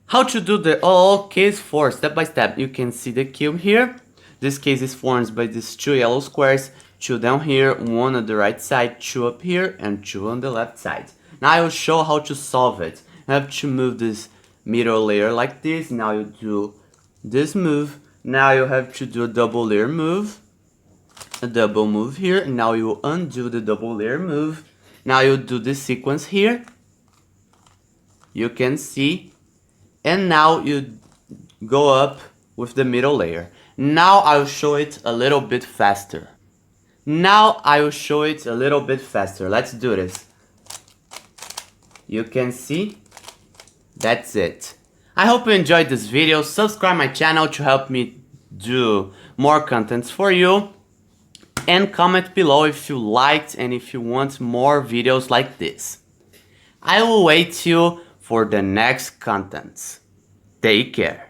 How to do the OLL case 4 step by step. You can see the cube here. This case is formed by these two yellow squares, two down here, one on the right side, two up here, and two on the left side. Now I will show how to solve it. You have to move this middle layer like this. Now you do this move. Now you have to do a double layer move, a double move here. Now you undo the double layer move. Now you do this sequence here. You can see. And now you go up with the middle layer. Now I will show it a little bit faster. Let's do this. You can see. That's it. I hope you enjoyed this video. Subscribe my channel to help me do more contents for you. And comment below if you liked and if you want more videos like this. I will wait you for the next contents. Take care.